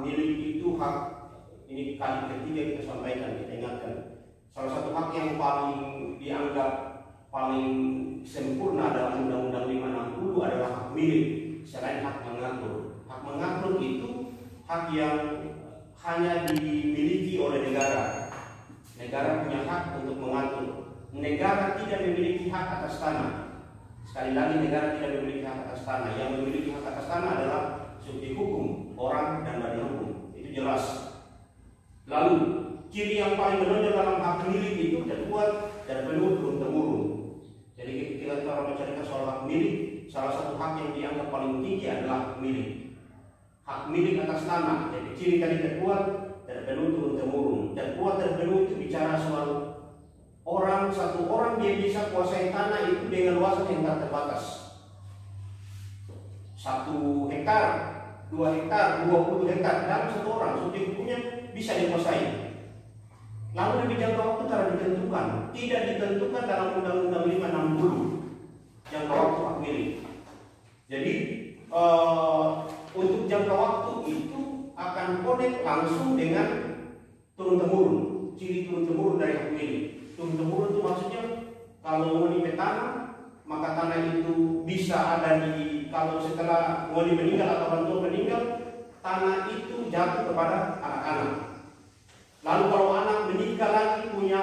milik itu hak, ini kali ketiga kita sampaikan, kita ingatkan. Salah satu hak yang paling dianggap paling sempurna dalam Undang-Undang 560 adalah hak milik, selain hak mengatur. Hak mengatur itu hak yang hanya dimiliki oleh negara. Negara punya hak untuk mengatur. Negara tidak memiliki hak atas tanah. Sekali lagi, negara tidak memiliki hak atas tanah. Yang memiliki hak atas tanah adalah subjek hukum, orang dan badan hukum. Itu jelas. Lalu ciri yang paling menonjol dalam hak milik itu terkuat dan penuh turun-temurun. Jadi ketika kita berbicara soal hak milik, salah satu hak yang dianggap paling tinggi adalah hak milik. Hak milik atas tanah. Jadi ciri tadi terkuat dan penuh turun-temurun. Terkuat dan penuh itu bicara soal satu orang dia bisa kuasai tanah itu dengan luasan yang tak terbatas. 1 hektar, 2 hektar, 20 hektar dalam satu orang subjek hukumnya bisa dikuasai. Lalu lebih jangka waktu tidak ditentukan, tidak ditentukan dalam Undang-Undang 560 jangka waktu hak milik. Jadi untuk jangka waktu itu akan connect langsung dengan turun-temurun, ciri turun-temurun dari hak milik. Turun-temurun itu maksudnya kalau ngoni tanah, maka tanah itu bisa ada kalau setelah ngoni meninggal atau orang tua meninggal, tanah itu jatuh kepada anak-anak. Lalu kalau anak menikah lagi punya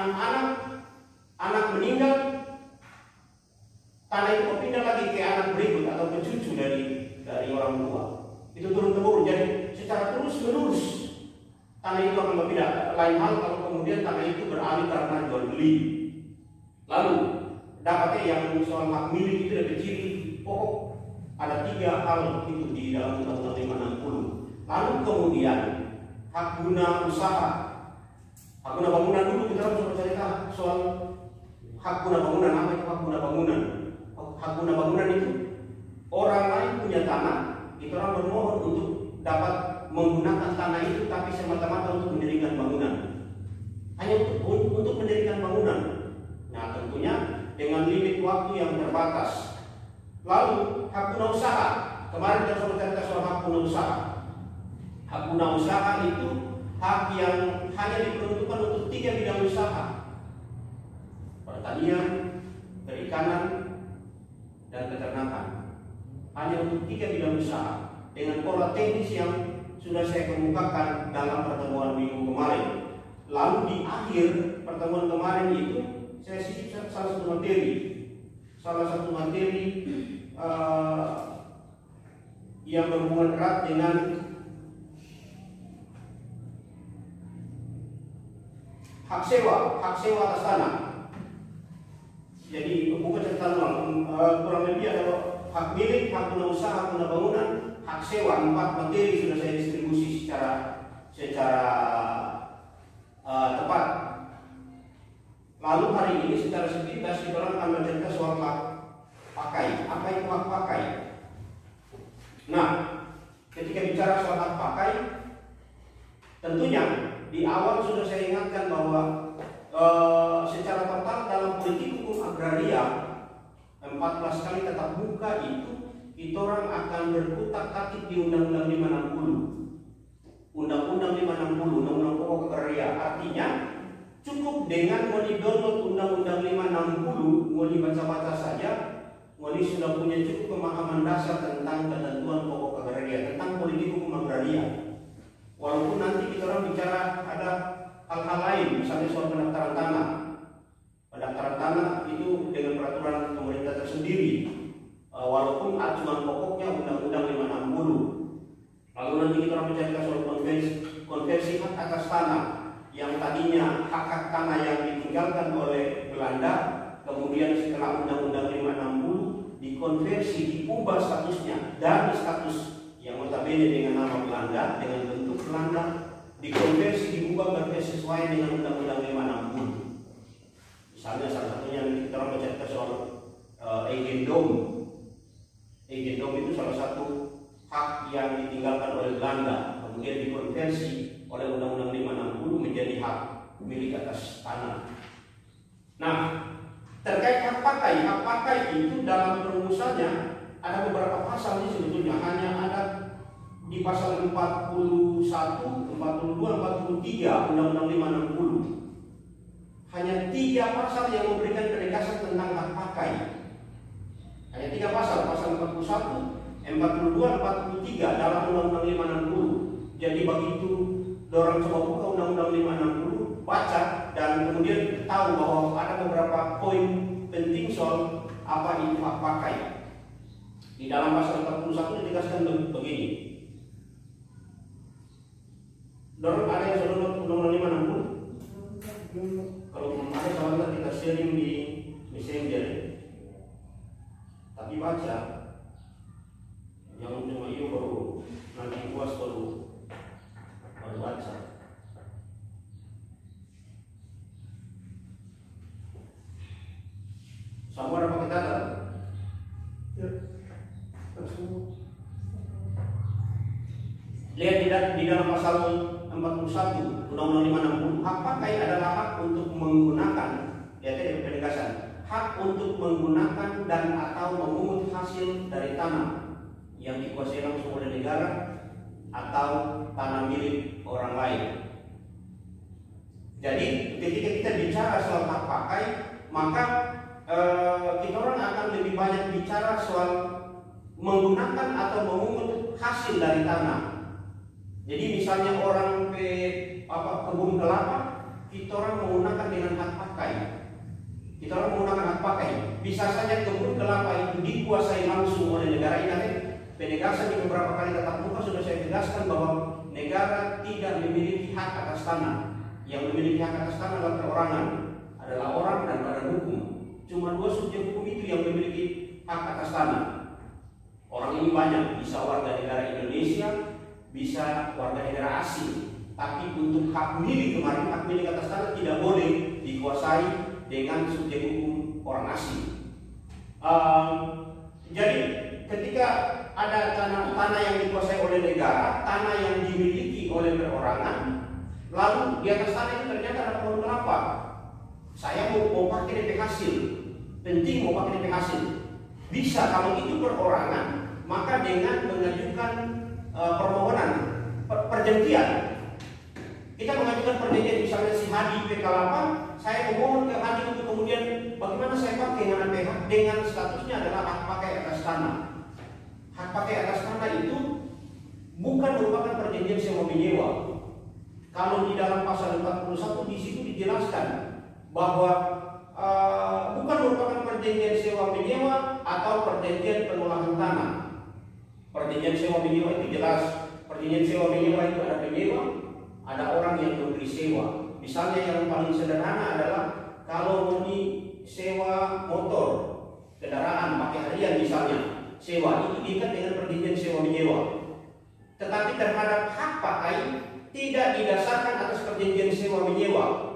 anak meninggal, tanah itu pindah lagi ke anak berikut atau ke cucu dari orang tua. Itu turun-temurun. Jadi secara terus-menerus tanah itu akan berpindah. Lain hal kalau kemudian tanah itu beralih karena jual beli. Lalu dapatnya yang soal hak milik itu ada ciri pokok. Ada 3 hal itu di dalam Undang-Undang 560. Lalu kemudian hak guna usaha. Hak guna bangunan dulu kita harus bercerita soal hak guna bangunan. Apa itu hak guna bangunan? Hak guna bangunan itu orang lain punya tanah, itu orang bermohon untuk dapat menggunakan tanah itu, tapi semata-mata untuk mendirikan bangunan. Hanya untuk mendirikan bangunan. Nah, tentunya dengan limit waktu yang terbatas. Lalu hak guna usaha. Kemarin kita sudah cerita soal hak guna usaha. Hak guna usaha itu hak yang hanya diperuntukkan untuk 3 bidang usaha: pertanian, perikanan, dan peternakan. Hanya untuk 3 bidang usaha dengan pola teknis yang sudah saya kemukakan dalam pertemuan minggu kemarin. Lalu di akhir pertemuan kemarin itu saya sisip salah satu materi yang berhubungan erat dengan hak sewa atas tanah. Jadi bukan cerita kurang lebih ada hak milik, hak guna usaha, hak guna bangunan, hak sewa. 4 materi sudah saya distribusi secara tepat. Lalu hari ini secara sepintas kita akan bercerita soal hak pakai. Apa itu hak pakai? Nah, ketika bicara soal hak pakai, tentunya di awal sudah saya ingatkan bahwa secara total dalam politik hukum agraria 14 kali tatap muka itu kita orang akan berkutak-katik di Undang-Undang 560. Undang-Undang 560, Undang-Undang Pokok Agraria. Artinya cukup dengan mau di-download Undang-Undang 560, mau dibaca-baca saja, mau sudah punya cukup pemahaman dasar tentang ketentuan pokok agraria, tentang politik hukum agraria. Walaupun nanti kita orang bicara ada hal-hal lain, misalnya soal pendaftaran tanah. Pendaftaran tanah itu dengan peraturan pemerintah tersendiri, walaupun acuan pokoknya Undang-Undang 560. Lalu nanti kita akan bicara soal konversi hak atas tanah, yang tadinya hak-hak tanah yang ditinggalkan oleh Belanda, kemudian setelah Undang-Undang 560 dikonversi, diubah statusnya dari status yang notabene dengan nama Belanda, dengan bentuk Belanda, dikonversi, diubah sesuai dengan Undang-Undang 560. Misalnya salah satunya kita akan bicara soal eigendom. Eigendom itu salah satu hak yang ditinggalkan oleh Belanda, kemudian dikonversi oleh Undang-Undang 560 menjadi hak milik atas tanah. Nah, terkait hak pakai itu dalam perumusannya ada beberapa pasal ini sebetulnya hanya ada di pasal 41, 42, 43 Undang-Undang 560. Hanya 3 pasal yang memberikan penegasan tentang hak pakai. Hanya 3 pasal, pasal 41, 42, 43 dalam Undang-Undang 560. Jadi begitu dorong coba buka Undang-Undang 560, baca dan kemudian tahu bahwa ada beberapa poin penting soal apa itu hak pakai. Di dalam pasal 41 ditegaskan begini. Dorong ada yang sudah download Undang-Undang 560? Kalau belum ada, sahabat kita sharing di Messenger. Tapi baca, jangan cuma iyo baru nanti puas baru baca. Semua ada pakai data? Ya. Lihat di dalam pasal 41 Undang-Undang 560, hak pakai adalah hak untuk menggunakan, lihat ya penegasan, hak untuk menggunakan dan atau memungut hasil dari tanah yang dikuasai langsung oleh negara atau tanah milik orang lain. Jadi ketika kita bicara soal hak pakai, maka kita orang akan lebih banyak bicara soal menggunakan atau memungut hasil dari tanah. Jadi misalnya orang kebun kelapa, kita orang menggunakan dengan hak pakai. Kita orang menggunakan hak pakai. Bisa saja kebun kelapa itu dikuasai langsung oleh negara. Ini penegasan di beberapa kali tatap muka sudah saya tegaskan bahwa negara tidak memiliki hak atas tanah. Yang memiliki hak atas tanah adalah perorangan, adalah orang dan badan hukum. Cuma 2 subjek hukum itu yang memiliki hak atas tanah. Orang ini banyak, bisa warga negara Indonesia, bisa warga negara asing. Tapi untuk hak milik kemarin, hak milik atas tanah tidak boleh dikuasai dengan subjek hukum orang asing. Jadi ketika ada tanah yang dikuasai oleh negara, tanah yang dimiliki oleh perorangan, lalu di atas tanah itu ternyata ada pohon kelapa. Saya mau pakai DP hasil, penting mau pakai DP hasil. Bisa kalau itu perorangan, maka dengan mengajukan permohonan perjanjian. Kita mengajukan perjanjian, misalnya si Hadi PK8, saya memohon ke Hadi untuk kemudian bagaimana saya pakai dengan statusnya adalah hak pakai atas tanah. Hak pakai atas tanah itu bukan merupakan perjanjian sewa menyewa. Kalau di dalam pasal 41 di situ dijelaskan bahwa bukan merupakan perjanjian sewa menyewa atau perjanjian pengolahan tanah. Perjanjian sewa menyewa itu jelas. Perjanjian sewa menyewa itu ada penyewa, ada orang yang memberi sewa. Misalnya yang paling sederhana adalah kalau mau sewa motor, kendaraan pakai harian misalnya, sewa itu diikat dengan perjanjian sewa menyewa. Tetapi terhadap hak pakai tidak didasarkan atas perjanjian sewa menyewa.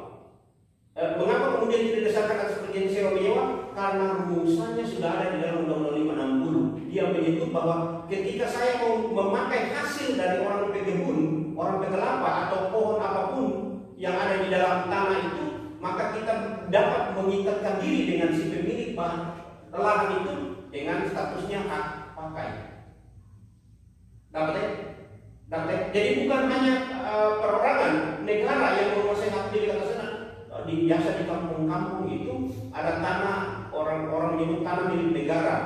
Mengapa kemudian tidak didasarkan atas perjanjian sewa menyewa? Karena rumusannya sudah ada di dalam Undang-Undang 560. Dia menyebut bahwa ketika saya mau memakai hasil dari orang pekebun, orang pekelapa atau pohon apapun yang ada di dalam tanah itu, maka kita dapat mengikatkan diri dengan si pemilik lahan itu dengan statusnya hak pakai. Dapat ya? Jadi bukan hanya perorangan, negara yang menguasai hak milik atas tanah. Biasa di kampung-kampung itu ada tanah, orang menyebut tanah milik negara.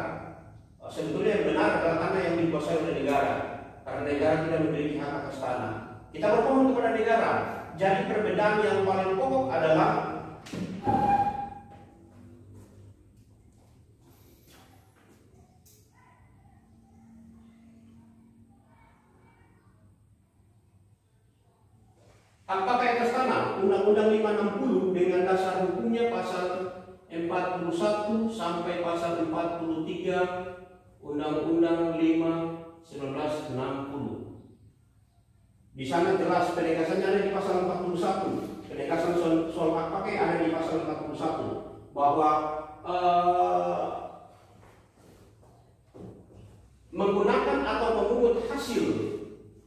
Sebetulnya yang benar adalah tanah yang dikuasai oleh negara, karena negara tidak memiliki hak atas tanah. Kita bermohon kepada negara. Jadi perbedaan yang paling pokok adalah hak pakai atas tanah. Undang-Undang 560 dengan dasar hukumnya pasal 41 sampai pasal 43 Undang-Undang 5 1960. Di sana jelas penegasannya ada di pasal 41. Penegasan soal hak pakai ada di pasal 41 bahwa menggunakan atau memungut hasil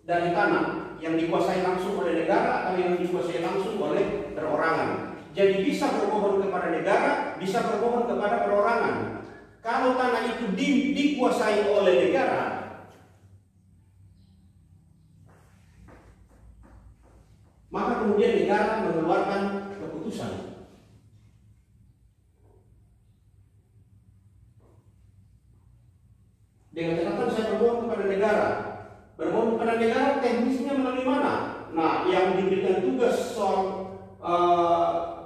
dari tanah yang dikuasai langsung oleh negara atau yang dikuasai langsung oleh perorangan. Jadi bisa bermohon kepada negara, bisa bermohon kepada perorangan. Kalau tanah itu dikuasai oleh negara, kemudian negara mengeluarkan keputusan? Dengan catatan saya bermohon kepada negara. Bermohon kepada negara teknisnya melalui mana? Nah, yang diberikan tugas soal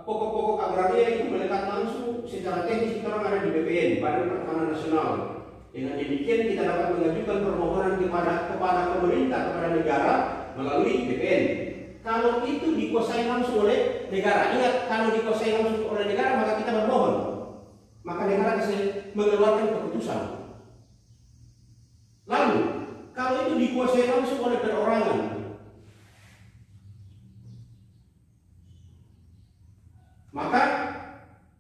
pokok-pokok agraria itu melekat langsung secara teknis kita orang ada di BPN, Badan Pertanahan Nasional. Dengan demikian kita dapat mengajukan permohonan kepada pemerintah, kepada negara melalui BPN. Kalau itu dikuasai langsung oleh negara, ingat kalau dikuasai langsung oleh negara maka kita bermohon, maka negara bisa mengeluarkan keputusan. Lalu kalau itu dikuasai langsung oleh perorangan, maka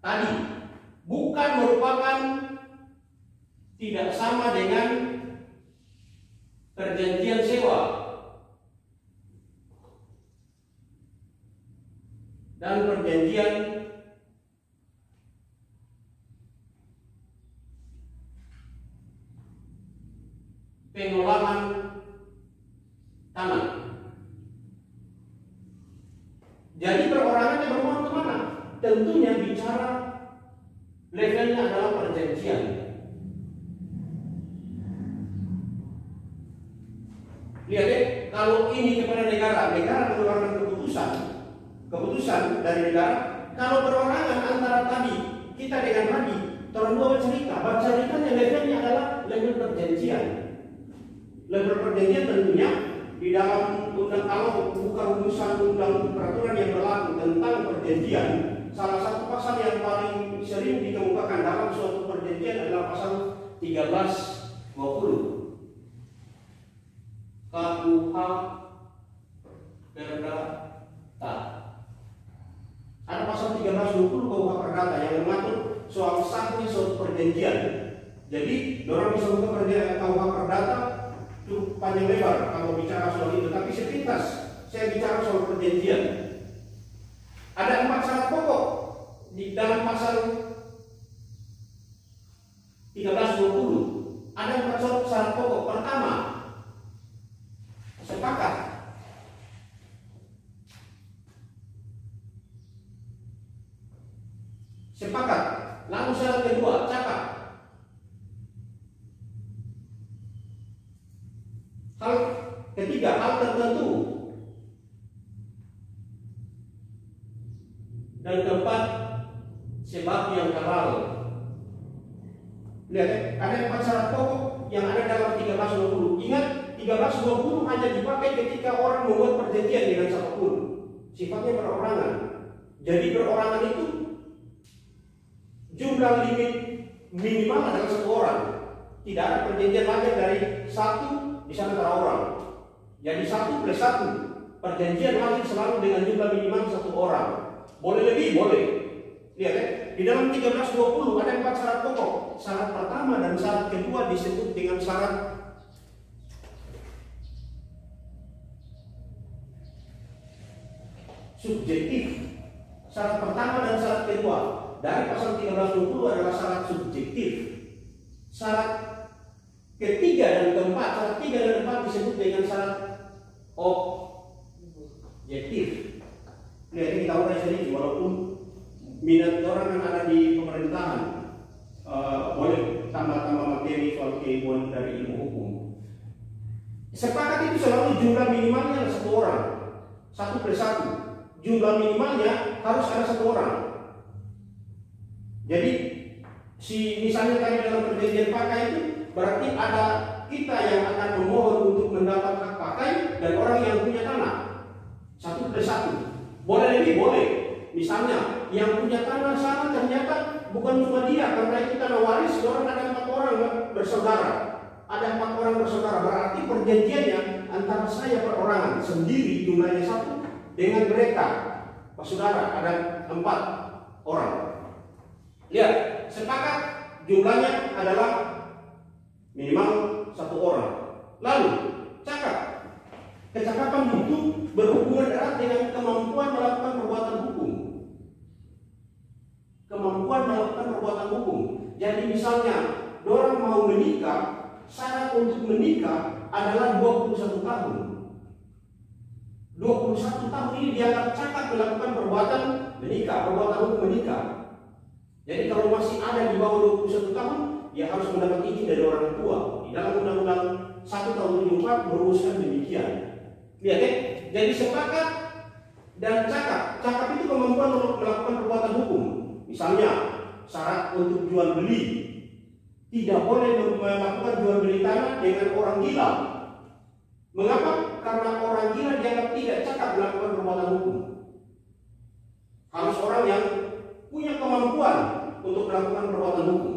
tadi bukan merupakan tidak sama dengan perjanjian sewa dan perjanjian pengolahan tanah. Jadi perorangannya bermohon kemana? Tentunya bicara levelnya adalah perjanjian. Lihat deh, kalau ini kepada negara mengeluarkan keputusan dari negara. Kalau perorangan antara tadi kita dengan tadi, orang dua berceritanya levelnya adalah level perjanjian. Level perjanjian tentunya di dalam kalau bukan urusan undang peraturan yang berlaku tentang perjanjian, salah satu pasal yang paling sering dikemukakan dalam suatu perjanjian adalah pasal 1320 KUH Perdata. Ada pasal 1320 KUH Perdata yang mengatur soal sahnya suatu perjanjian. Jadi, orang bisa buka perjanjian KUH Perdata itu panjang lebar kalau bicara soal itu. Tapi sepintas saya bicara soal perjanjian. Ada 4 syarat pokok di dalam pasal 1320. Ada 4 syarat pokok. Pertama, sepakat. Sepakat. Lalu syarat kedua, cakap. Hal ketiga, hal tertentu. Dan keempat, sebab yang halal. Lihat, ada 4 syarat pokok yang ada dalam 1320. Ingat, 1320 hanya dipakai ketika orang membuat perjanjian dengan siapapun. Sifatnya perorangan. Jadi perorangan itu jumlah limit minimal adalah 1 orang. Tidak ada perjanjian lagi dari 1 di sana antara orang. Jadi 1+1. Perjanjian lahir selalu dengan jumlah minimal 1 orang. Boleh lebih, boleh. Lihat ya, di dalam 1320 ada 4 syarat pokok. Syarat pertama dan syarat kedua disebut dengan syarat subjektif. Syarat pertama dan syarat kedua dari pasal 1320 adalah syarat subjektif. Syarat ketiga dan keempat, syarat 3 dan 4 disebut dengan syarat objektif. Lihat, ini kita mulai sedikit, walaupun minat orang yang ada di pemerintahan boleh tambah-tambah materi soal keilmuan dari ilmu hukum. Sepakat itu selalu jumlah minimalnya 1 orang, 1+1. Jumlah minimalnya harus ada 1 orang. Jadi, misalnya tadi dalam perjanjian pakai itu berarti ada kita yang akan memohon untuk mendapat hak pakai dan orang yang punya tanah. 1+1. Boleh lebih, boleh. Misalnya yang punya tanah sana ternyata bukan cuma dia, karena itu tanah waris, orang ada 4 orang bersaudara. Ada 4 orang bersaudara, berarti perjanjiannya antara saya perorangan sendiri jumlahnya 1 dengan mereka bersaudara ada 4 orang. Lihat, sepakat jumlahnya adalah minimal 1 orang. Lalu cakap. Kecakapan itu berhubungan erat dengan kemampuan melakukan perbuatan hukum. Kemampuan melakukan perbuatan hukum. Jadi misalnya, orang mau menikah, syarat untuk menikah adalah 21 tahun. 21 21 tahun ini dianggap cakap melakukan perbuatan menikah, perbuatan hukum menikah. Jadi kalau masih ada di bawah 21 tahun, dia harus mendapat izin dari orang tua. Di dalam Undang-Undang 1 tahun 74 merumuskan demikian. Lihat ya, jadi sepakat dan cakap. Cakap itu kemampuan untuk melakukan perbuatan hukum. Misalnya syarat untuk jual beli, tidak boleh melakukan jual beli tanah dengan orang gila. Mengapa? Karena orang gila dianggap tidak cakap melakukan perbuatan hukum. Harus orang yang punya kemampuan untuk melakukan perbuatan hukum.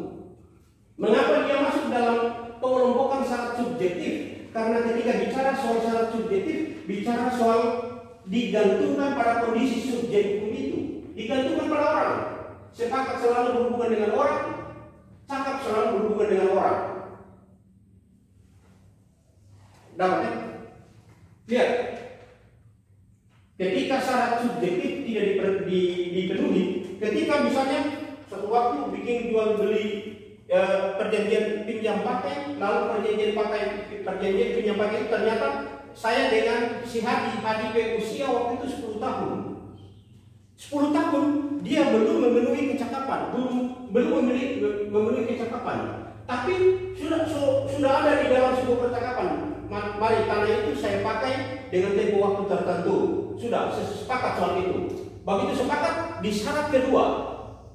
Mengapa dia masuk dalam pengelompokan syarat subjektif? Karena ketika bicara soal syarat subjektif, bicara soal digantungkan pada kondisi subjek hukum itu, digantungkan pada orang. Sepakat selalu berhubungan dengan orang, cakap selalu berhubungan dengan orang. Dapat ya? Lihat, ketika syarat subjektif tidak dipenuhi, ketika misalnya suatu waktu bikin jual beli perjanjian pinjam pakai, lalu perjanjian pinjam pakai itu ternyata saya dengan si Hadi usia waktu itu 10 tahun. 10 tahun dia belum memenuhi kecakapan, belum memenuhi kecakapan. Tapi sudah ada di dalam sebuah percakapan. Mari tanah itu saya pakai dengan tempo waktu tertentu. Sudah sepakat soal itu. Begitu sepakat, di syarat kedua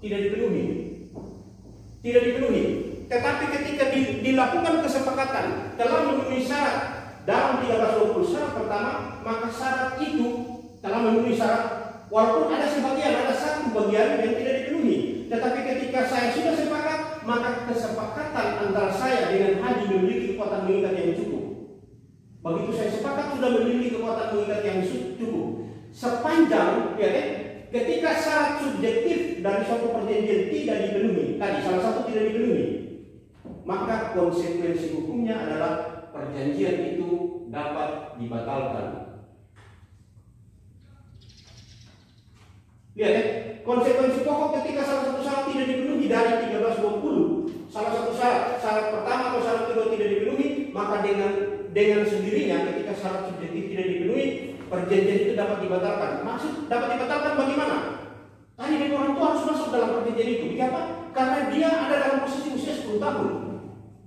tidak dipenuhi. Tidak dipenuhi. Tetapi ketika dilakukan kesepakatan telah memenuhi syarat dalam 1320 syarat pertama, maka syarat itu telah memenuhi syarat. Walaupun ada satu bagian yang tidak dipenuhi. Tetapi ketika saya sudah sepakat, maka kesepakatan antara saya dengan Haji memiliki kekuatan mengikat yang cukup. Begitu saya sepakat sudah memiliki kekuatan mengikat yang cukup. Sepanjang ketika syarat subjektif dari suatu perjanjian tidak dipenuhi, tadi salah satu tidak dipenuhi, maka konsekuensi hukumnya adalah perjanjian itu dapat dibatalkan. Lihat ya, konsekuensi pokok ketika salah satu syarat tidak dipenuhi dari 1320, salah satu syarat pertama atau syarat kedua tidak dipenuhi, maka dengan sendirinya ketika syarat subjektif tidak dipenuhi, perjanjian itu dapat dibatalkan. Maksud dapat dibatalkan bagaimana? Tadi dari orang tua harus masuk dalam perjanjian itu. Kenapa? Karena dia ada dalam posisi usia 10 tahun.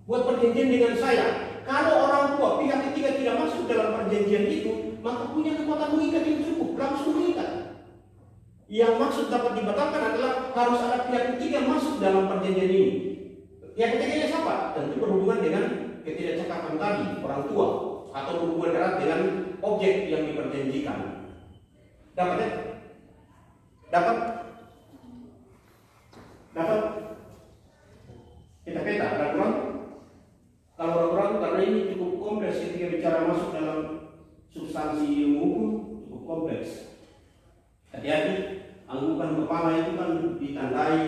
Buat perjanjian dengan saya. Kalau orang tua pihak ketiga tidak masuk dalam perjanjian itu, maka punya kekuatan mengikat yang cukup, langsung mengikat. Yang maksud dapat dibatalkan adalah harus ada pihak ketiga masuk dalam perjanjian ini. Pihak ketiganya siapa? Tentu berhubungan dengan ketidakcakapan tadi, orang tua, atau berhubungan erat dengan objek yang diperjanjikan. Dapat ya? Dapat? Kita peta, ragu-ragu? Kalau ragu-ragu karena ini cukup kompleks ketika bicara masuk dalam substansi ilmu hukum, cukup kompleks. Hati-hati, anggukan kepala itu kan ditandai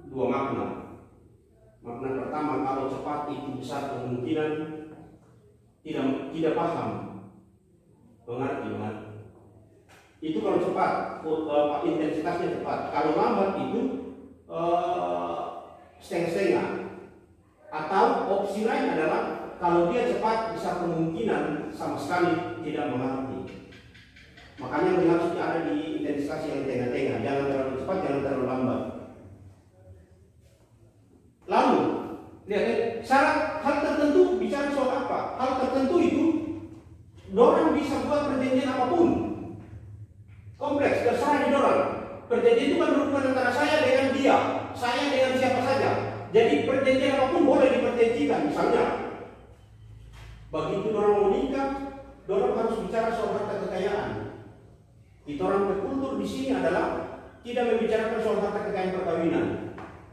dua makna. Makna pertama, kalau cepat itu besar kemungkinan tidak paham, mengerti. Itu kalau cepat, intensitasnya cepat. Kalau lambat itu setengah-setengah. Atau opsi lain adalah kalau dia cepat besar kemungkinan sama sekali tidak mengerti. Makanya harusnya ada di intensitas yang tengah-tengah, jangan terlalu cepat, jangan terlalu lambat. Lalu, lihat ya, syarat hal tertentu bicara soal apa? Hal tertentu itu, dorang bisa buat perjanjian apapun. Kompleks, terserah di dorang. Perjanjian itu kan berhubungan antara saya dengan dia, saya dengan siapa saja. Jadi perjanjian apapun boleh diperjanjikan. Misalnya, begitu dorang mau nikah, dorang harus bicara soal harta kekayaan. Itu orang berkultur di sini adalah tidak membicarakan soal harta kekayaan perkawinan.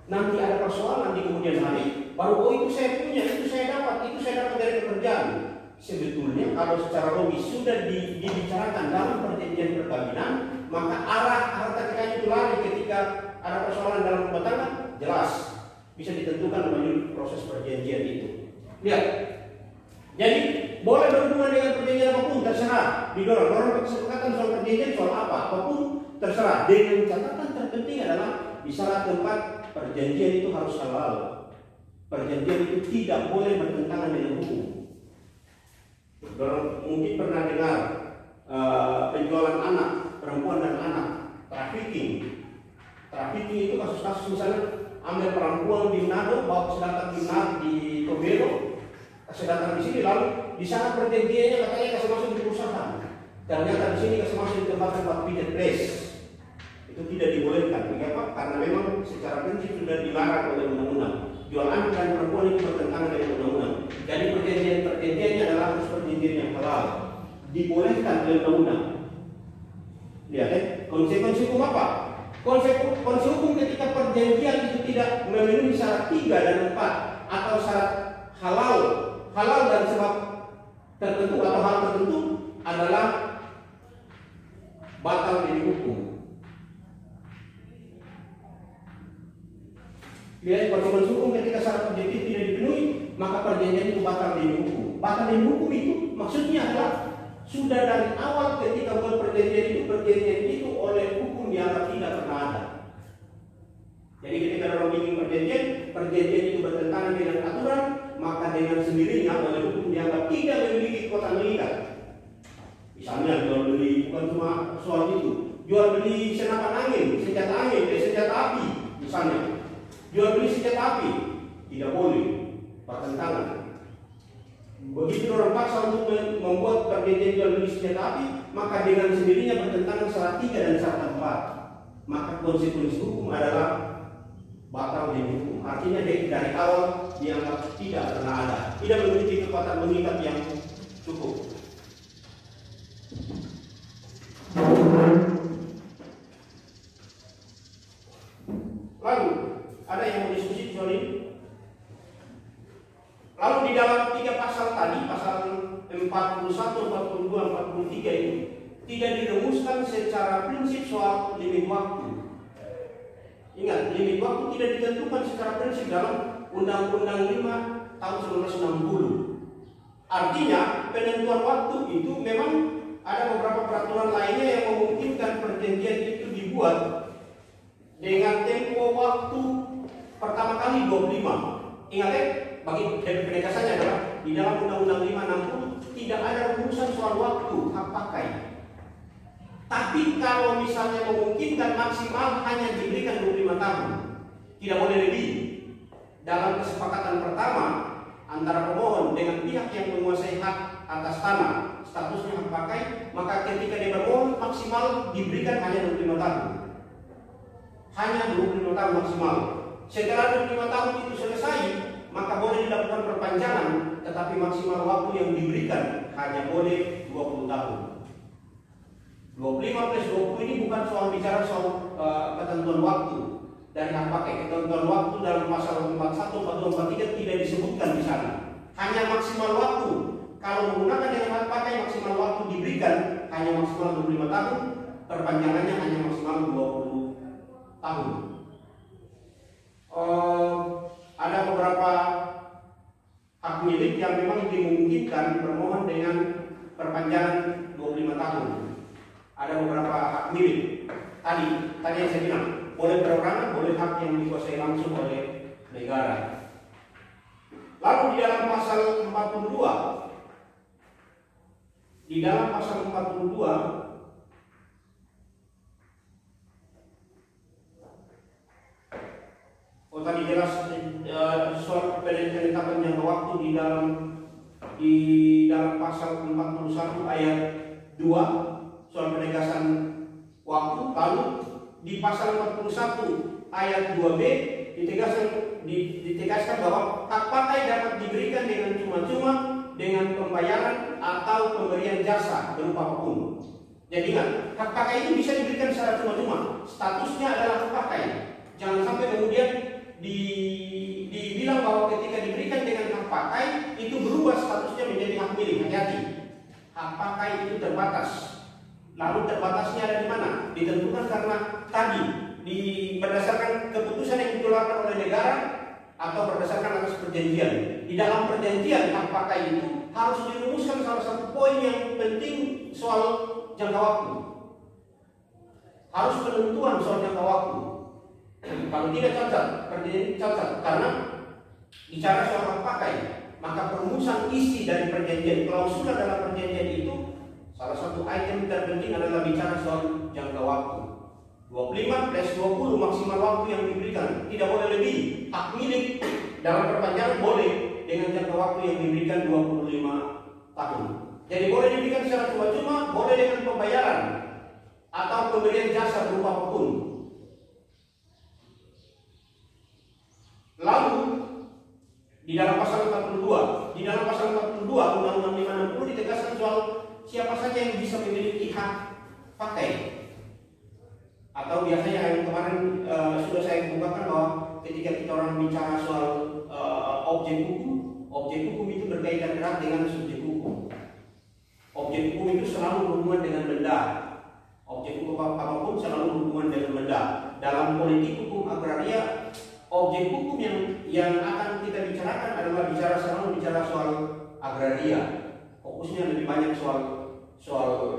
Nanti ada persoalan di kemudian hari, baru itu saya punya, itu saya dapat dari pekerjaan. Sebetulnya kalau secara logis sudah dibicarakan dalam perjanjian perkawinan, maka arah harta kekayaan itu lari ketika ada persoalan dalam rumah tangga, jelas bisa ditentukan melalui proses perjanjian itu. Lihat, jadi boleh berhubungan dengan perjanjian apapun, terserah. Dorang kesepakatan soal perjanjian soal apapun terserah. Dengan catatan terpenting adalah di salah tempat perjanjian itu harus halal. Perjanjian itu tidak boleh bertentangan dengan hukum. Dorang mungkin pernah dengar trafficking itu kasus-kasus misalnya ambil perempuan di Manado, bawa sedangkan di Tobelo, sedangkan di sini lalu di sana perjanjiannya katanya kasih masuk di perusahaan. Ternyata di sini kasih masuk di tempat-tempat pijat place. Itu tidak dibolehkan. Mengapa? Karena memang secara prinsip sudah dilarang oleh undang-undang. Jual anak dan perempuan itu bertentangan dengan undang-undang. Jadi perjanjiannya adalah harus perjanjian yang halal. Dibolehkan oleh undang-undang. Lihat konsekuensi hukum apa? Konsekuensi hukum ketika perjanjian itu tidak memenuhi syarat 3 dan 4 atau syarat halal dan sebab tertentu atau hal tertentu adalah batal demi hukum. Lihat konsekuensi hukum ketika syarat perjanjian tidak dipenuhi, maka perjanjian itu batal demi hukum. Batal demi hukum itu maksudnya adalah sudah dari awal ketika buat perjanjian itu oleh hukum dianggap tidak pernah ada. Jadi ketika orang bikin perjanjian itu bertentangan dengan aturan, maka dengan sendirinya oleh hukum dianggap tidak memiliki kekuatan mengikat. Misalnya jual beli bukan cuma soal itu, jual beli senapan angin, senjata api, misalnya jual beli senjata api tidak boleh, bertentangan. Begitu orang paksa untuk membuat perjanjian jual beli senjata api, maka dengan sendirinya bertentangan syarat 3 dan syarat 4. Maka konsekuensi hukum adalah batal demi hukum. Artinya dari awal dianggap tidak pernah ada, tidak memiliki kekuatan mengikat yang cukup. Lalu ada yang mau diskusi soal ini? Lalu di dalam 3 pasal tadi, pasal 41, 42, 43 ini tidak dirumuskan secara prinsip soal limit waktu. Ingat, limit waktu tidak ditentukan secara prinsip dalam Undang-Undang 5 tahun 1960. Artinya penentuan waktu itu memang ada beberapa peraturan lainnya yang memungkinkan perjanjian itu dibuat dengan tempo waktu pertama kali 25. Ingat ya, bagi penegasannya adalah di dalam Undang-Undang 560 tidak ada rumusan soal waktu hak pakai. Tapi kalau misalnya memungkinkan maksimal hanya diberikan 25 tahun, tidak boleh lebih. Dalam kesepakatan pertama antara pemohon dengan pihak yang menguasai hak atas tanah, statusnya hak pakai, maka ketika dia bermohon maksimal diberikan hanya 25 tahun. Hanya 25 tahun maksimal. Setelah 25 tahun itu selesai, maka boleh dilakukan perpanjangan, tetapi maksimal waktu yang diberikan hanya boleh 20 tahun. 25 plus 20 ini bukan soal bicara soal ketentuan waktu dari hak pakai. Ketentuan waktu dalam pasal 41, 42, 43 tidak disebutkan di sana. Hanya maksimal waktu. Kalau menggunakan dengan hak pakai, maksimal waktu diberikan hanya maksimal 25 tahun, perpanjangannya hanya maksimal 20 tahun. Ada beberapa hak milik yang memang dimungkinkan permohon dengan perpanjangan 25 tahun. Ada beberapa hak milik. Tadi yang saya bilang, boleh perorangan, boleh hak yang dikuasai langsung oleh negara. Lalu di dalam pasal 42, tadi jelas soal penetapan jangka waktu di dalam pasal 41 ayat 2 soal penegasan waktu. Lalu di pasal 41 ayat 2b ditegaskan bahwa hak pakai dapat diberikan dengan cuma-cuma, dengan pembayaran atau pemberian jasa berupa apapun. Jadi ingat, hak pakai itu bisa diberikan secara cuma-cuma. Statusnya adalah hak pakai. Jangan sampai kemudian dibilang bahwa ketika diberikan dengan hak pakai itu berubah statusnya menjadi hak milik. Hati-hati. Hak pakai itu terbatas. Lalu terbatasnya ada di mana? Ditentukan karena tadi berdasarkan keputusan yang dikeluarkan oleh negara atau berdasarkan atas perjanjian. Di dalam perjanjian hak pakai itu harus dirumuskan salah satu poin yang penting soal jangka waktu. Harus penentuan soal jangka waktu. Kalau tidak cacat, perjanjian cacat karena bicara soal hak pakai, maka perumusan isi dari perjanjian, klausul dalam perjanjian itu salah satu item terpenting adalah bicara soal jangka waktu. 25 plus 20 maksimal waktu yang diberikan, tidak boleh lebih. Hak milik dalam perpanjangan boleh dengan jangka waktu yang diberikan 25 tahun. Jadi boleh diberikan secara cuma-cuma, boleh dengan pembayaran atau pemberian jasa berupa apapun. Lalu di dalam pasal 42 Undang-Undang 560 ditegaskan soal siapa saja yang bisa memiliki hak pakai. Atau biasanya yang kemarin sudah saya bukakan bahwa ketika kita orang bicara soal objek hukum itu berkaitan erat dengan subjek hukum. Objek hukum itu selalu berhubungan dengan benda. Objek hukum apapun selalu berhubungan dengan benda. Dalam politik hukum agraria, objek hukum yang akan kita bicarakan adalah selalu bicara soal agraria. Fokusnya lebih banyak soal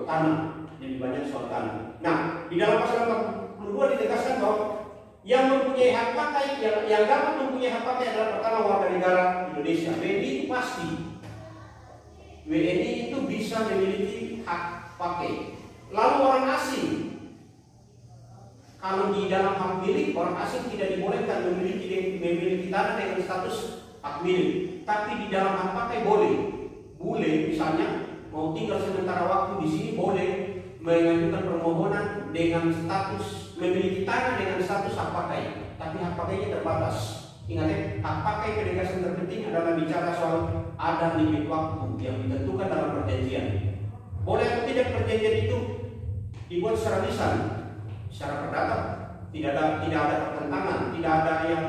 tanah, lebih banyak soal tanah. Nah, di dalam pasal 42 ditegaskan bahwa yang mempunyai hak pakai, yang dapat mempunyai hak pakai adalah pertama warga negara Indonesia. WNI itu pasti. WNI itu bisa memiliki hak pakai. Lalu orang asing, kalau di dalam hak milik, orang asing tidak dibolehkan memiliki tanah dengan status hak milik. Tapi di dalam hak pakai boleh. Boleh, misalnya mau tinggal sementara waktu di sini boleh mengajukan permohonan dengan status memiliki tanah dengan status hak pakai. Tapi hak pakainya terbatas. Ingat ya, hak pakai penegasan terpenting adalah bicara soal ada limit waktu yang ditentukan dalam perjanjian. Boleh atau tidak perjanjian itu dibuat secara lisan, secara perdata, tidak ada pertentangan, tidak ada yang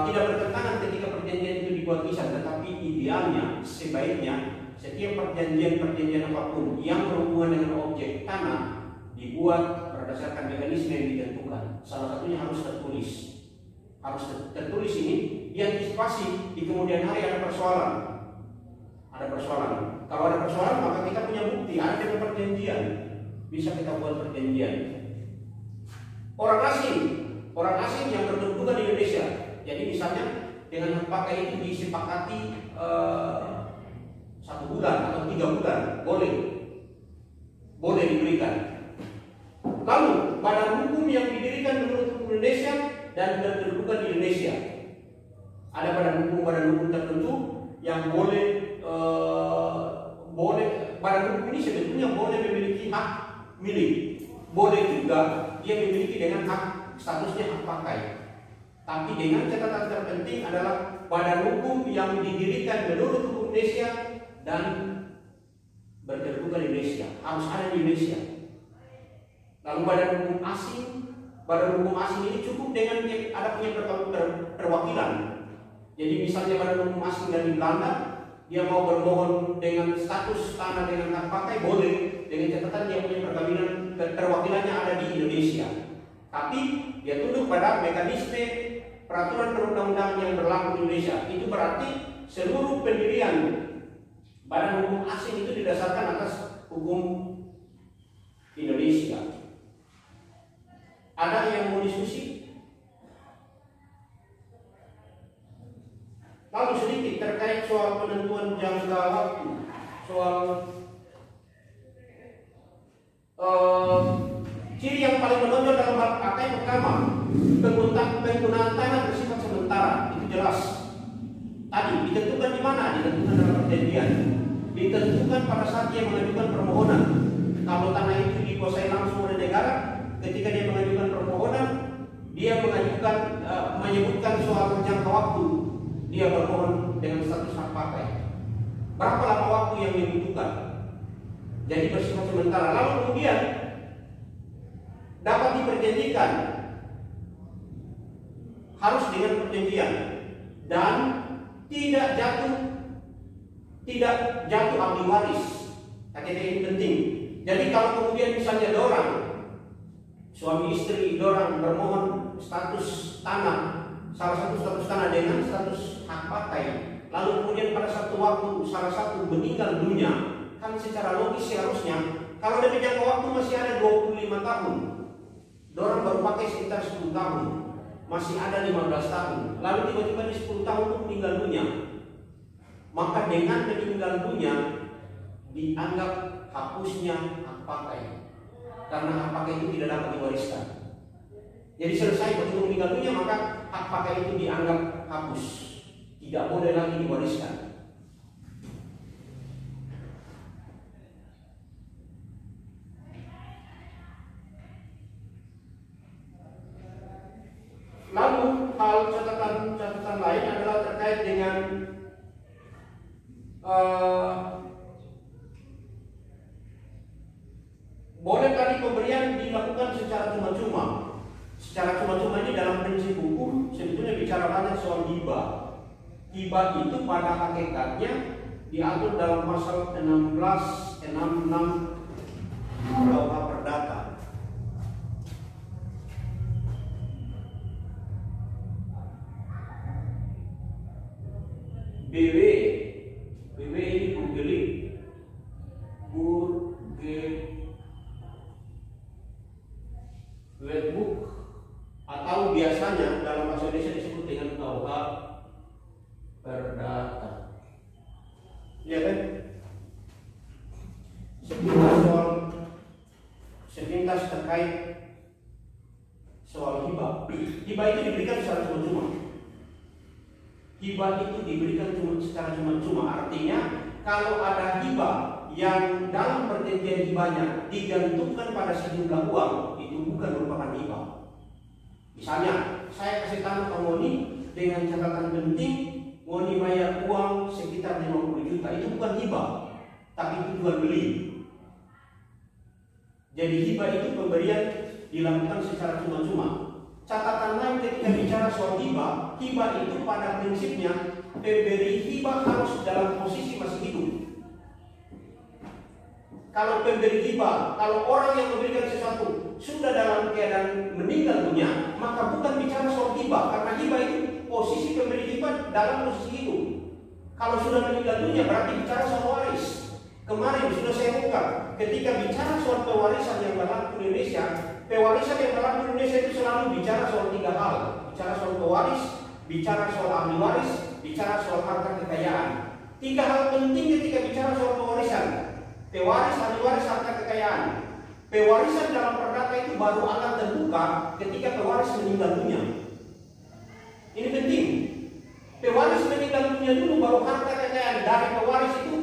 tidak bertentangan ketika perjanjian itu dibuat lisan. Tetapi idealnya, sebaiknya setiap perjanjian apapun yang berhubungan dengan objek tanah dibuat berdasarkan mekanisme yang ditentukan. Salah satunya harus tertulis ini diantisipasi di kemudian hari ada persoalan. Kalau ada persoalan maka kita punya bukti, ada perjanjian, bisa kita buat perjanjian. Orang asing yang berkedudukan di Indonesia. Jadi misalnya dengan hak pakai itu disepakati 1 bulan atau 3 bulan, boleh diberikan. Lalu badan hukum yang didirikan menurut hukum Indonesia dan berkedudukan di Indonesia. Ada badan hukum tertentu yang boleh badan hukum ini sebetulnya boleh memiliki hak milik. Boleh juga dia memiliki dengan hak statusnya hak pakai. Tapi dengan catatan terpenting adalah badan hukum yang didirikan menurut hukum Indonesia dan berkedudukan di Indonesia, harus ada di Indonesia. Lalu badan hukum asing ini cukup dengan ada punya perwakilan. Jadi misalnya badan hukum asing dari Belanda, dia mau bermohon dengan status tanah dengan hak pakai boleh, dengan catatan dia punya perwakilannya ada di Indonesia. Tapi dia tunduk pada mekanisme peraturan perundang-undangan yang berlaku di Indonesia. Itu berarti seluruh pendirian badan hukum asing itu didasarkan atas hukum Indonesia. Ada yang mau diskusi? Lalu sedikit terkait soal penentuan jangka waktu, soal ciri yang paling menonjol dalam hal pakai pertama, penggunaan tanah bersifat sementara, itu jelas. Tadi ditentukan di mana? Ditentukan dalam perjanjian. Ditentukan pada saat dia mengajukan permohonan. Kalau tanah itu dikuasai langsung oleh negara, ketika dia mengajukan permohonan, dia menyebutkan soal jangka waktu. Dia bermohon dengan status hak pakai. Berapa lama waktu yang dibutuhkan? Jadi bersifat sementara. Lalu kemudian dapat diperjanjikan, harus dengan perjanjian dan tidak jatuh ahli waris. Kata ini penting. Jadi kalau kemudian misalnya dorang suami istri dorang bermohon status tanah, salah satu status tanah dengan status hak pakai, lalu kemudian pada satu waktu salah satu meninggal dunia, kan secara logis seharusnya kalau dari jangka waktu masih ada 25 tahun, dorang baru pakai sekitar 10 tahun, masih ada 15 tahun, lalu tiba-tiba di 10 tahun itu meninggal dunia, maka dengan meninggal dunia dianggap hapusnya hak pakai. karena hak pakai itu tidak dapat diwariskan. Jadi selesai begitu meninggal dunia, maka hak pakai itu dianggap hapus, tidak boleh lagi diwariskan. Lalu hal catatan lain adalah terkait dengan boleh tadi pemberian dilakukan secara cuma-cuma. Secara cuma-cuma ini dalam prinsip hukum sebetulnya bicara banyak soal hibah. Hibah itu pada hakikatnya diatur dalam pasal 1666 KUH Perdata. BW ini Burgerlijk atau biasanya dalam bahasa Indonesia disebut dengan KUH Perdata. Ya kan? Sepintas terkait soal hibah. Hibah itu diberikan secara cuma-cuma. Hibah itu diberikan secara cuma-cuma. Artinya kalau ada hibah yang dalam perjanjian hibahnya digantungkan pada sejumlah uang, itu bukan merupakan hibah. Misalnya, saya kasih tahu ke Moni dengan catatan penting, Moni bayar uang sekitar 50 juta, itu bukan hibah, tapi itu jual beli. Jadi hibah itu pemberian dilakukan secara cuma-cuma. Catatan lain ketika bicara soal hibah itu pada prinsipnya pemberi hibah harus dalam posisi masih hidup. Kalau pemberi hibah, kalau orang yang memberikan sesuatu sudah dalam keadaan meninggal dunia, maka bukan bicara soal hibah, karena hibah itu posisi pemberi hibah dalam posisi hidup. Kalau sudah meninggal dunia berarti bicara soal waris. Kemarin sudah saya ungkap, ketika bicara soal pewarisan yang berlaku di Indonesia, pewarisan yang berlaku di Indonesia itu selalu bicara soal 3 hal. Bicara soal pewaris, bicara soal ahli waris, bicara soal harta kekayaan. 3 hal penting ketika bicara soal pewarisan. Pewaris, ahli waris, harta kekayaan. Pewarisan dalam perdata itu baru akan terbuka ketika pewaris meninggal dunia. Ini penting. Pewaris meninggal dunia dulu, baru harta kekayaan dari pewaris itu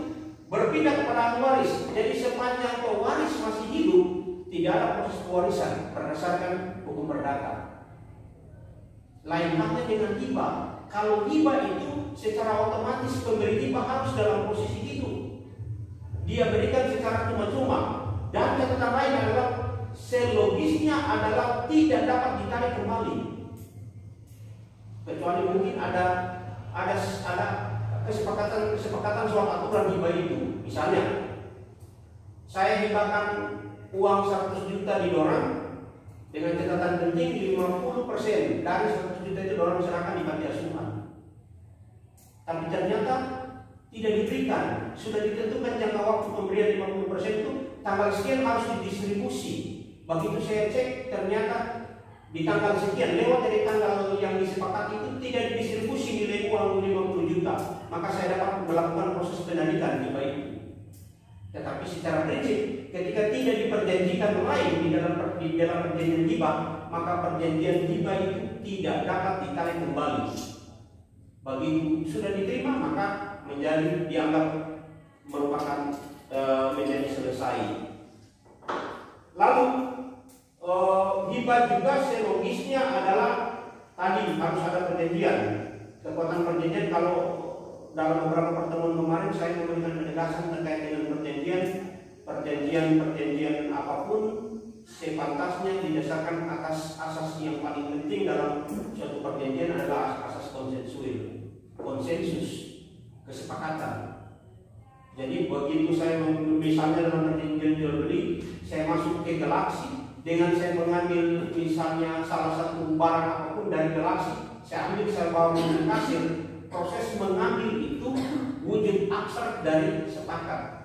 berpindah kepada ahli waris. Jadi sepanjang pewaris masih hidup, tidak ada proses pewarisan berdasarkan hukum perdata. Lain halnya dengan hibah. Kalau hibah itu secara otomatis pemberi hibah harus dalam posisi hidup. Dia berikan secara cuma-cuma. Dan catatan lain adalah selogisnya adalah tidak dapat ditarik kembali. Kecuali mungkin ada kesepakatan soal aturan hibah itu. Misalnya, saya hibahkan uang 100 juta di Dorang dengan catatan penting 50% dari 100 juta itu Dorang serahkan di panti asuhan. Tapi ternyata tidak diberikan. Sudah ditentukan jangka waktu pemberian 50% itu tanggal sekian harus didistribusi. Begitu saya cek ternyata di tanggal sekian lewat dari tanggal yang disepakati itu tidak didistribusi nilai uang 50 juta. Maka saya dapat melakukan proses penarikan hibah itu. Tetapi secara prinsip ketika tidak diperjanjikan lain di dalam perjanjian hibah, maka perjanjian hibah itu tidak dapat ditarik kembali. Begitu sudah diterima maka dianggap merupakan menjadi selesai. Lalu hibah juga selogisnya adalah tadi harus ada perjanjian. Kekuatan perjanjian, kalau dalam beberapa pertemuan kemarin saya memberikan penegasan terkait dengan perjanjian apapun sepantasnya didasarkan atas asas yang paling penting dalam suatu perjanjian adalah asas konsensus, kesepakatan. Jadi begitu saya misalnya dalam perjanjian jual beli, saya masuk ke Galaxy dengan saya mengambil misalnya salah satu barang apapun dari Galaxy, saya bawa ke kasir, proses mengambil itu wujud abstrak dari sepakat.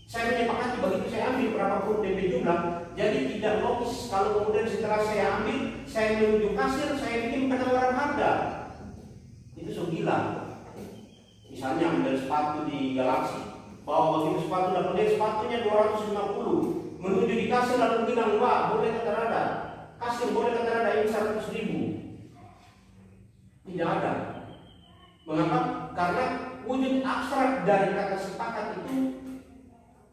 Saya menyepakati begitu saya ambil berapapun DP jumlah, jadi tidak logis kalau kemudian setelah saya ambil, saya menuju kasir, saya bikin penawaran harga. Itu so gila. Misalnya ambil sepatu di Galaxy, bawa begitu sepatu, dapat dia sepatunya 250. menuju di kasir lalu bilang, wah boleh kata rada, kasir boleh kata rada ini 100.000. Tidak ada. Mengapa? Karena wujud abstrak dari kata sepakat itu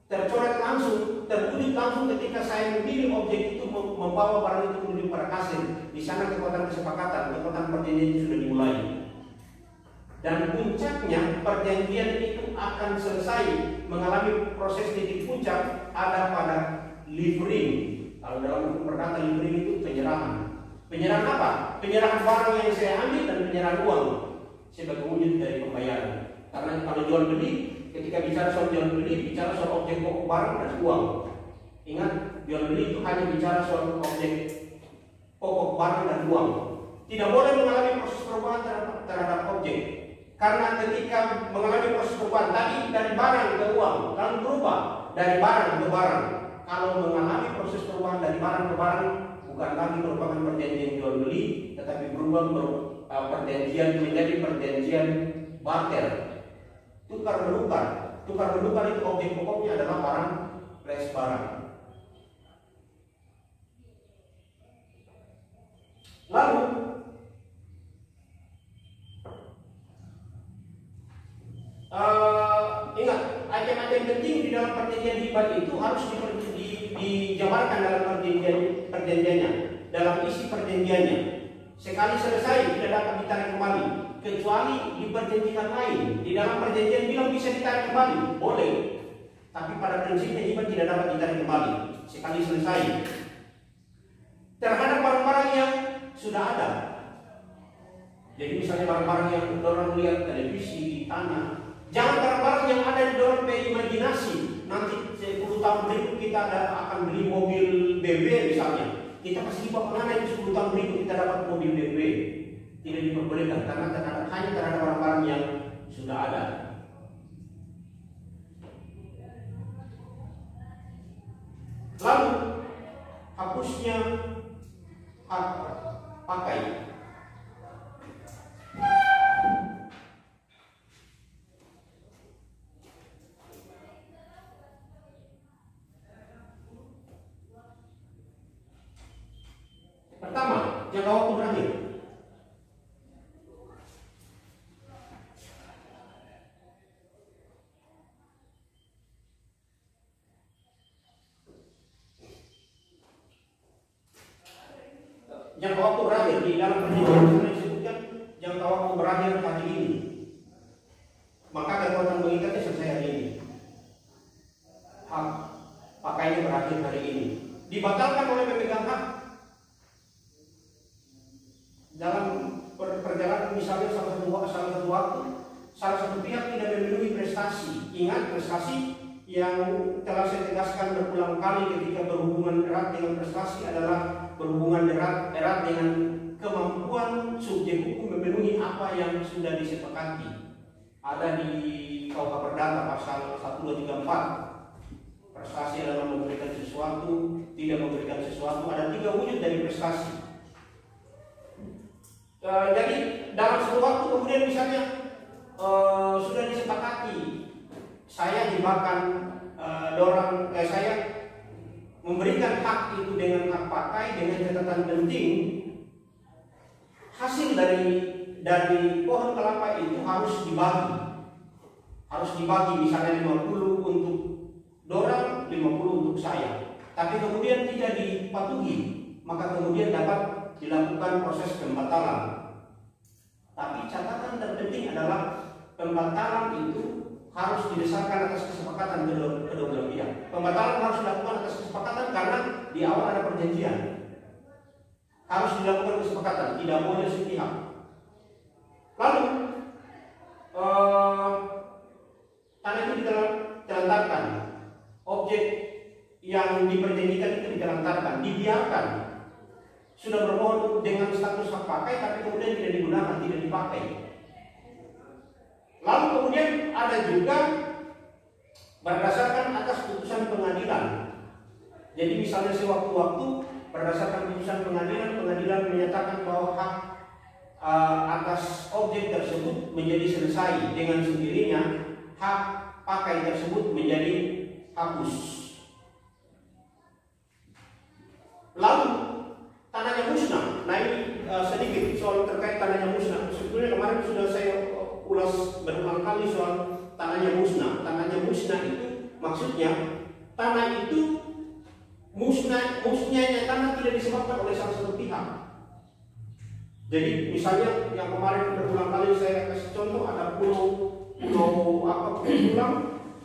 tercoret langsung, terwujud langsung ketika saya memilih objek itu membawa barang itu menuju pada kasir. Di sana kekuatan kesepakatan, kekuatan perjanjian itu sudah dimulai. Dan puncaknya perjanjian itu akan selesai mengalami proses titik puncak ada pada livering. Kalau dalam hukum perdata livering itu penyerahan. Penyerahan apa? Penyerahan barang yang saya ambil dan penyerahan uang sebagai wujud dari pembayaran. Karena kalau jual beli, ketika bicara soal jual beli, bicara soal objek pokok barang dan uang. Ingat, jual beli itu hanya bicara soal objek pokok barang dan uang. Tidak boleh mengalami proses perubahan terhadap objek. Karena ketika mengalami proses perubahan tadi dari barang ke uang, lalu berubah dari barang ke barang. Kalau mengalami proses perubahan dari barang ke barang, bukan lagi merupakan perjanjian jual beli, tetapi berubah perjanjian menjadi perjanjian barter. Tukar menukar. Tukar menukar itu objek pokoknya adalah barang plus barang. Lalu ingat, item-item penting di dalam perjanjian hibah itu harus dijabarkan dalam perjanjiannya, dalam isi perjanjiannya. Sekali selesai tidak dapat ditarik kembali, kecuali diperjanjikan lain. Di dalam perjanjian bilang bisa ditarik kembali, boleh. Tapi pada prinsipnya hibah tidak dapat ditarik kembali. Sekali selesai. Terhadap barang-barang yang sudah ada. Jadi misalnya barang-barang yang orang lihat televisi di tanah. Jangan barang-barang yang ada di dalam imajinasi. Nanti 10 tahun berikut kita akan beli mobil BB misalnya. Kita pasti bagaimana itu 10 tahun berikut kita dapat mobil BB. Tidak diperbolehkan karena hanya terhadap barang-barang yang sudah ada. Lalu hapusnya hak pakai. Pertama, jangka waktu berakhir. Jangka waktu berakhir di dalam perjanjian disebutkan jangka waktu berakhir hari ini. Maka kekuatan mengikatnya selesai hari ini. Hak pakainya berakhir hari ini. Dibatalkan oleh pemegang hak dalam perjalanan misalnya salah satu waktu salah satu pihak tidak memenuhi prestasi. Ingat, prestasi yang telah saya tegaskan berulang kali ketika berhubungan erat dengan prestasi adalah berhubungan erat dengan kemampuan subjek hukum memenuhi apa yang sudah disepakati. Ada di KUH Perdata pasal 1234. Prestasi adalah memberikan sesuatu, tidak memberikan sesuatu. Ada 3 wujud dari prestasi. Jadi dalam suatu waktu kemudian misalnya sudah disepakati saya jebakan saya memberikan hak itu dengan hak pakai dengan catatan penting, hasil dari pohon kelapa itu harus dibagi misalnya 50 untuk dorang, 50 untuk saya. Tapi kemudian tidak dipatuhi, maka kemudian dapat dilakukan proses pembatalan. Tapi catatan terpenting adalah pembatalan itu harus didasarkan atas kesepakatan kedua belah pihak. Pembatalan harus dilakukan atas kesepakatan karena di awal ada perjanjian. Harus dilakukan kesepakatan, tidak boleh sepihak. Lalu tanah itu ditelantarkan, objek yang diperjanjikan itu ditelantarkan, dibiarkan. Sudah bermohon dengan status hak pakai, tapi kemudian tidak digunakan, tidak dipakai. Lalu kemudian ada juga berdasarkan atas putusan pengadilan. Jadi misalnya sewaktu-waktu berdasarkan putusan pengadilan menyatakan bahwa hak atas objek tersebut menjadi selesai dengan sendirinya, hak pakai tersebut menjadi hapus. terkait tanahnya musnah. Sebetulnya kemarin sudah saya ulas berulang kali soal tanahnya musnah. Tanahnya musnah itu maksudnya tanah itu musnahnya tanah tidak disebabkan oleh salah satu pihak. Jadi misalnya yang kemarin berulang kali saya kasih contoh, ada pulau tulang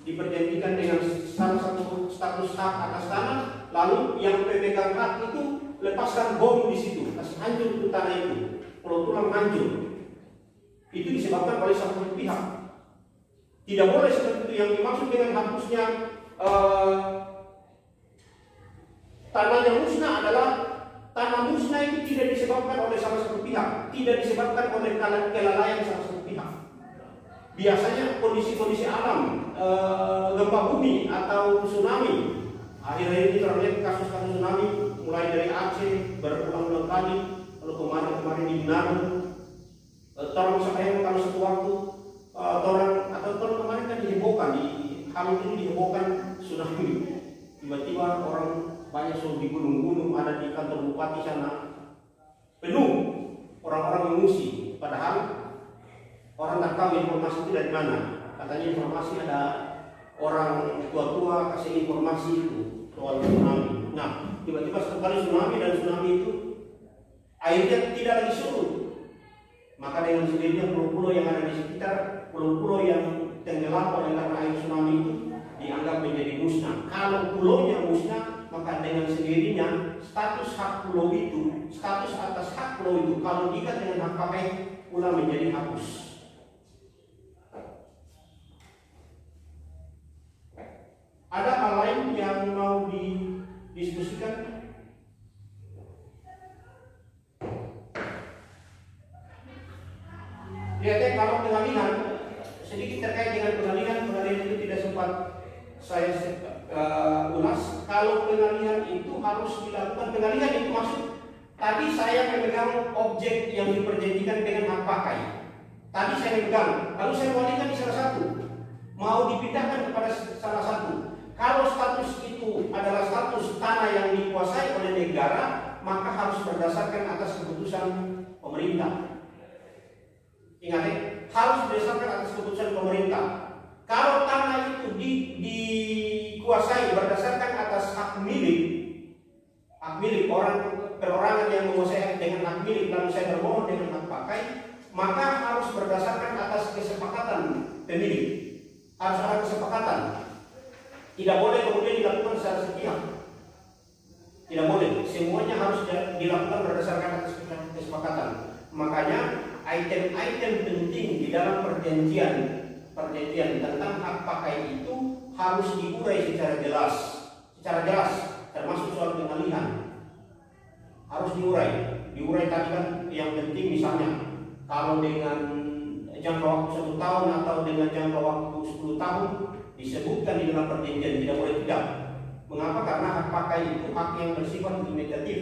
diperjanjikan dengan salah satu status hak atas tanah, lalu yang pemegang hak itu lepaskan bom di situ, kasih hancur itu tanah itu, pulau tulang hancur. Itu disebabkan oleh salah satu pihak. Tidak boleh seperti itu. Yang dimaksud dengan hapusnya tanahnya musnah adalah tanah musnah itu tidak disebabkan oleh salah satu pihak, tidak disebabkan oleh kelalaian salah satu pihak. Biasanya kondisi-kondisi alam, gempa bumi atau tsunami. Akhir-akhir ini terlihat kasus-kasus tsunami mulai dari Aceh berulang-ulang kali, lalu kemarin di Manado. Torang sampai kalau satu waktu torang kemarin kan dihebohkan di hal ini, dihebohkan tsunami. Tiba-tiba orang banyak di gunung-gunung, ada di kantor bupati sana penuh orang-orang mengungsi, padahal orang tak tahu informasi itu dari mana. Katanya informasi ada orang tua-tua kasih informasi itu soal tsunami. Nah, tiba-tiba satu kali tsunami, dan tsunami itu airnya tidak lagi surut. Maka dengan sendirinya pulau-pulau yang ada di sekitar, pulau-pulau yang tenggelam oleh karena air tsunami itu dianggap menjadi musnah. Kalau pulaunya musnah, maka dengan sendirinya status hak pulau itu, status atas hak pulau itu, kalau diikat dengan hak pakai pula menjadi hapus. Ada hal lain yang mau didiskusikan? Lihatnya kalau pengalihan, sedikit terkait dengan pengalihan itu tidak sempat saya ulas. Kalau pengalihan itu harus dilakukan, pengalihan itu maksud tadi saya memegang objek yang diperjanjikan dengan hak pakai. Tadi saya memegang, lalu saya walikan di salah satu, mau dipindahkan kepada salah satu. Kalau status itu adalah status tanah yang dikuasai oleh negara, maka harus berdasarkan atas keputusan pemerintah. Ingat ya, harus berdasarkan atas keputusan pemerintah. Kalau tanah itu dikuasai berdasarkan atas hak milik perorangan yang menguasai dengan hak milik, lalu saya bermohon dengan hak pakai, maka harus berdasarkan atas kesepakatan pemilik. Harus ada kesepakatan. Tidak boleh kemudian dilakukan secara sepihak. Tidak boleh. Semuanya harus dilakukan berdasarkan atas kesepakatan. Makanya item-item penting di dalam perjanjian tentang hak pakai itu harus diurai secara jelas, termasuk soal pengalihan harus diurai tadi kan yang penting, misalnya kalau dengan jangka waktu 1 tahun atau dengan jangka waktu 10 tahun disebutkan di dalam perjanjian, tidak boleh tidak. Mengapa? Karena hak pakai itu hak yang bersifat limitatif,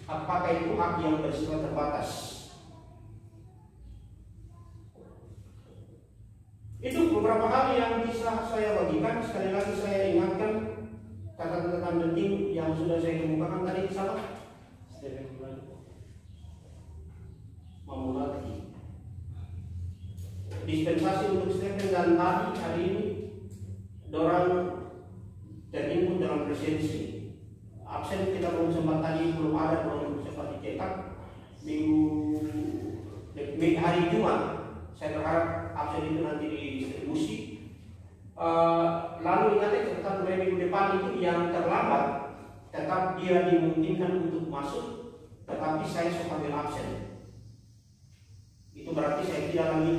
hak pakai itu hak yang bersifat terbatas. Itu beberapa hal yang bisa saya bagikan. Sekali lagi saya ingatkan catatan penting yang sudah saya kemukakan tadi. Salah memulai dispensasi untuk Stephen dan Tadi hari ini dorang terinput dalam presensi. Absen kita belum sempat, tadi belum sempat dicetak. Minggu hari Jumat saya berharap absen itu nanti didistribusi. Lalu ingatnya catatan mulai minggu depan itu yang terlambat tetap dia dimungkinkan untuk masuk, tetapi saya suka ambil absen. Itu berarti saya tidak lagi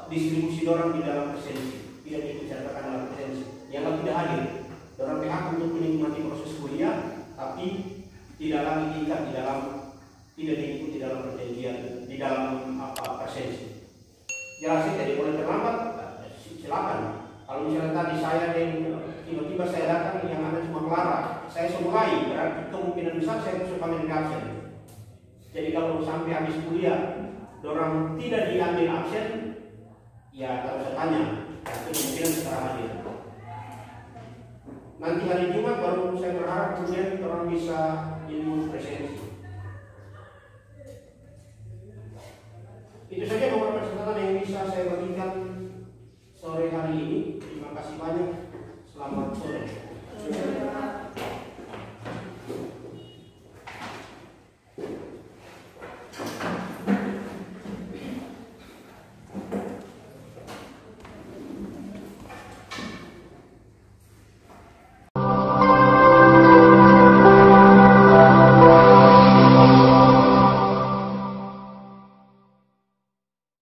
distribusi dorang di dalam presensi, tidak diikutsertakan dalam presensi. Yang tidak hadir, dorang berhak untuk menikmati proses kuliah, tapi tidak lagi diikat tidak diikuti dalam perjanjian, di dalam presensi. Jelas tidak boleh terlambat, silakan. Kalau misalnya tadi saya dan tiba-tiba saya datang yang ada cuma Clara, saya semulai, berarti kemungkinan besar saya harus panggil absen. Jadi kalau sampai habis kuliah dorang tidak diambil absen, ya kalau saya tanya, itu kemungkinan secara hadir. Nanti hari Jumat baru saya berharap kemudian orang bisa ilmu presensi. bisa saya bagikan sore hari ini. Terima kasih banyak. Selamat sore.